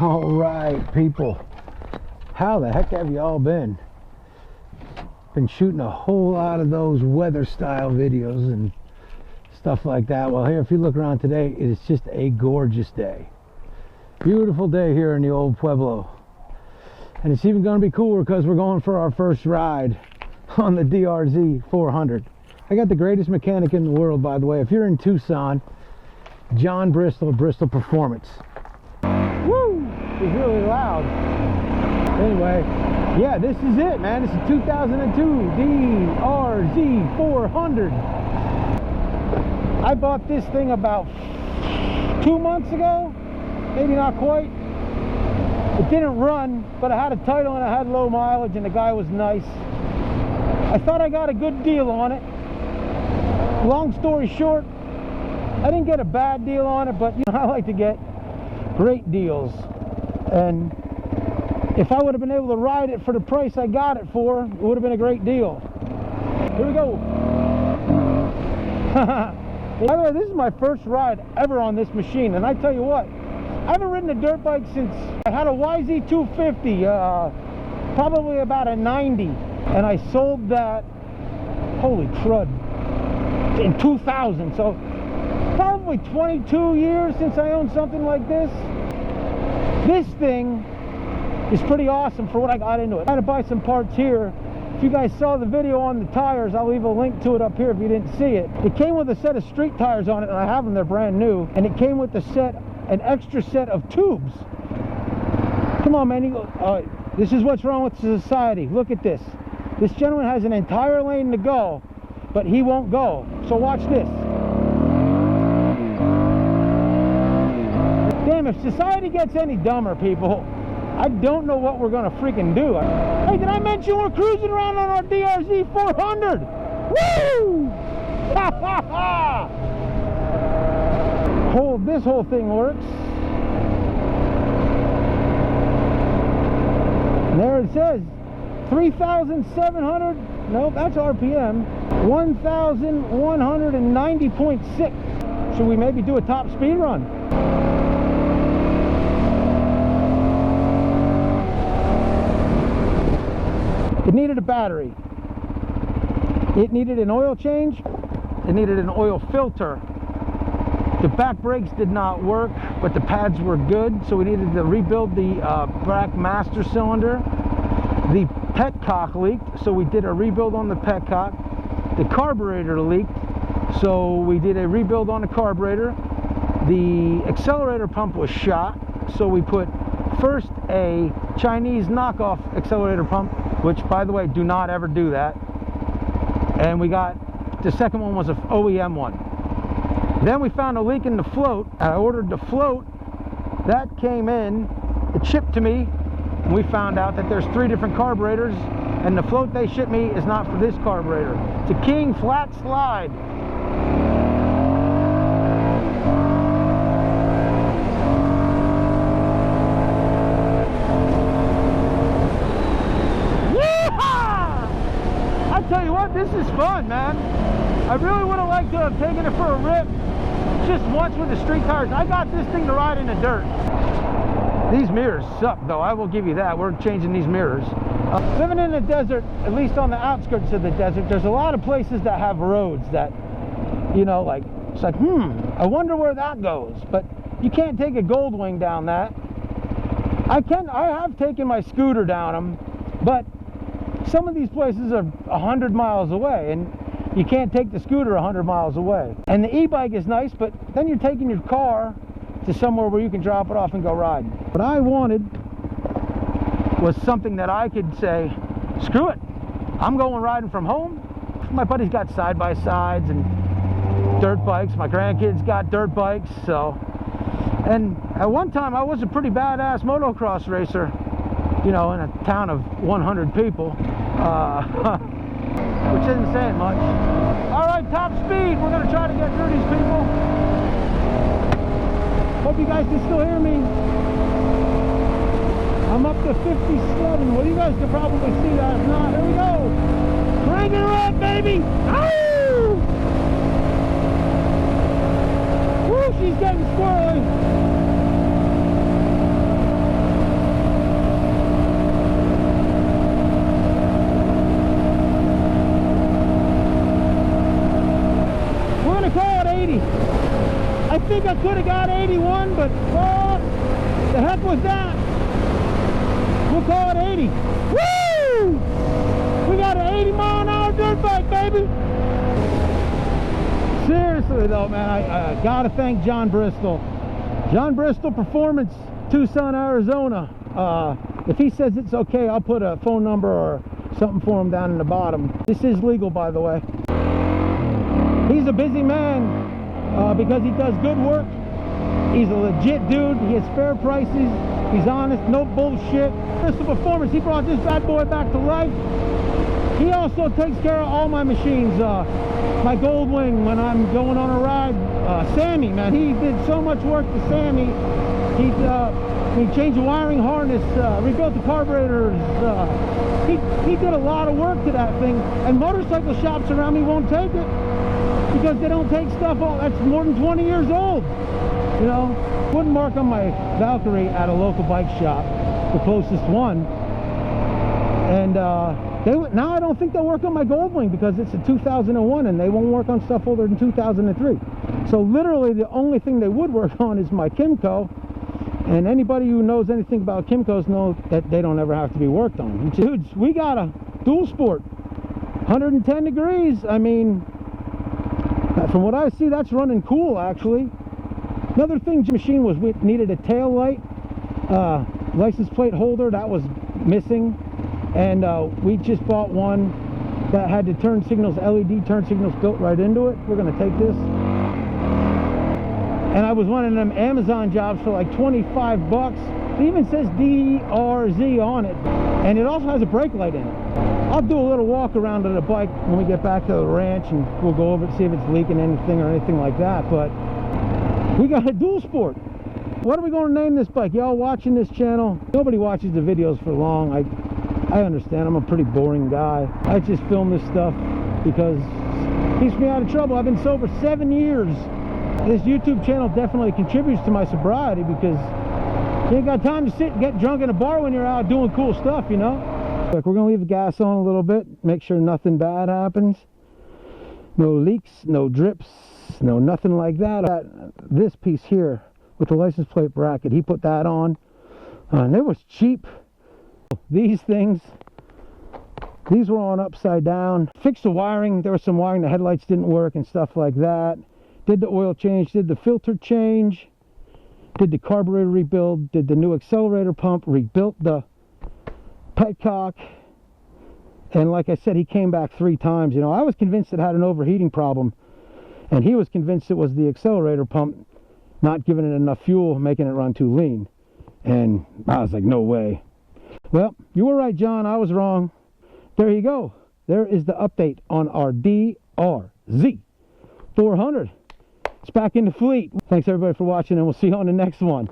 All right, people, how the heck have you all been? Been shooting a whole lot of those weather style videos and stuff like that. Well, here, if you look around today, it is just a gorgeous day. Beautiful day here in the old Pueblo. And it's even going to be cooler because we're going for our first ride on the DRZ 400. I got the greatest mechanic in the world, by the way. If you're in Tucson, John Bristol, Bristol Performance. Woo! It's really loud. Anyway, yeah, this is it, man. This is 2002 DRZ 400. I bought this thing about 2 months ago, maybe not quite. It didn't run, but I had a title and I had low mileage and the guy was nice. I thought I got a good deal on it. Long story short, I didn't get a bad deal on it, but you know, I like to get great deals. And if I would have been able to ride it for the price I got it for, it would have been a great deal. Here we go. By the way, this is my first ride ever on this machine, and I tell you what, I haven't ridden a dirt bike since I had a YZ250, probably about a 90, and I sold that, holy crud, in 2000. So probably 22 years since I owned something like this. This thing is pretty awesome for what I got into it. I had to buy some parts here. If you guys saw the video on the tires, I'll leave a link to it up here if you didn't see it. It came with a set of street tires on it, and I have them, they're brand new. And it came with an extra set of tubes. Come on, man. This is what's wrong with society. Look at this. This gentleman has an entire lane to go, but he won't go. So watch this. Damn, if society gets any dumber, people, I don't know what we're gonna freaking do. Hey, did I mention we're cruising around on our DRZ 400? Woo! Ha ha ha! This whole thing works. And there it says 3,700. Nope, that's RPM. 1,190.6. Should we maybe do a top speed run? It needed a battery. It needed an oil change. It needed an oil filter. The back brakes did not work, but the pads were good, so we needed to rebuild the back master cylinder. The petcock leaked, so we did a rebuild on the petcock. The carburetor leaked, so we did a rebuild on the carburetor. The accelerator pump was shot, so we put first a Chinese knockoff accelerator pump, which, by the way, do not ever do that. And we got, the second one was an OEM one. Then we found a leak in the float. I ordered the float. That came in, it shipped to me, and we found out that there's 3 different carburetors, and the float they shipped me is not for this carburetor. It's a King flat slide. I tell you what, this is fun, man. I really would have liked to have taken it for a rip just once with the street tires. I got this thing to ride in the dirt. These mirrors suck, though. I will give you that. We're changing these mirrors. Living in the desert, at least on the outskirts of the desert, there's a lot of places that have roads that, you know, like, it's like, I wonder where that goes. But you can't take a Goldwing down that. I have taken my scooter down them, but some of these places are 100 miles away, and you can't take the scooter 100 miles away. And the e-bike is nice, but then you're taking your car to somewhere where you can drop it off and go riding. What I wanted was something that I could say, screw it, I'm going riding from home. My buddy's got side-by-sides and dirt bikes. My grandkids got dirt bikes, so. And at one time, I was a pretty badass motocross racer, you know, in a town of 100 people, which isn't saying much. All right, top speed. We're going to try to get through these people. Hope you guys can still hear me. I'm up to 57. Well, you guys can probably see that. If not, here we go. Cranking her up, baby. Ow! Woo, she's getting squirrely. with that. We'll call it 80. Woo! We got an 80-mile-an-hour dirt bike, baby. Seriously though, man, I gotta thank John Bristol. John Bristol Performance, Tucson, Arizona. If he says it's okay, I'll put a phone number or something for him down in the bottom. This is legal, by the way. He's a busy man because he does good work. He's a legit dude. He has fair prices. He's honest, no bullshit. Bristol Performance, he brought this bad boy back to life. He also takes care of all my machines. My Goldwing when I'm going on a ride. Sammy, man, he did so much work to Sammy. He changed the wiring harness, rebuilt the carburetors. He did a lot of work to that thing. And motorcycle shops around me won't take it because they don't take stuff that's more than 20 years old. You know, wouldn't mark on my Valkyrie at a local bike shop, the closest one. And now I don't think they'll work on my Goldwing because it's a 2001 and they won't work on stuff older than 2003. So literally the only thing they would work on is my Kymco. And anybody who knows anything about Kymcos know that they don't ever have to be worked on. Dudes, we got a dual sport, 110 degrees. I mean, from what I see, that's running cool actually. Another thing the machine was, we needed a tail light, license plate holder that was missing. And we just bought one that had the turn signals, LED turn signals built right into it. We're gonna take this. And I was running them Amazon jobs for like 25 bucks. It even says DRZ on it. And it also has a brake light in it. I'll do a little walk around of the bike when we get back to the ranch and we'll go over it, see if it's leaking anything or anything like that. But we got a dual sport. What are we going to name this bike? Y'all watching this channel? Nobody watches the videos for long. I understand, I'm a pretty boring guy. I just film this stuff because it keeps me out of trouble. I've been sober 7 years. This YouTube channel definitely contributes to my sobriety because you ain't got time to sit and get drunk in a bar when you're out doing cool stuff, you know? Like, we're gonna leave the gas on a little bit, make sure nothing bad happens. No leaks, no drips, no nothing like that. This piece here with the license plate bracket, he put that on, and it was cheap. These things, these were on upside down. Fixed the wiring. There was some wiring, the headlights didn't work and stuff like that. Did the oil change, did the filter change, did the carburetor rebuild, did the new accelerator pump, rebuilt the petcock. And like I said, he came back 3 times. You know, I was convinced it had an overheating problem, and he was convinced it was the accelerator pump not giving it enough fuel, making it run too lean. And I was like, no way. Well, you were right, John. I was wrong. There you go. There is the update on our DRZ 400. It's back in the fleet. Thanks everybody for watching, and we'll see you on the next one.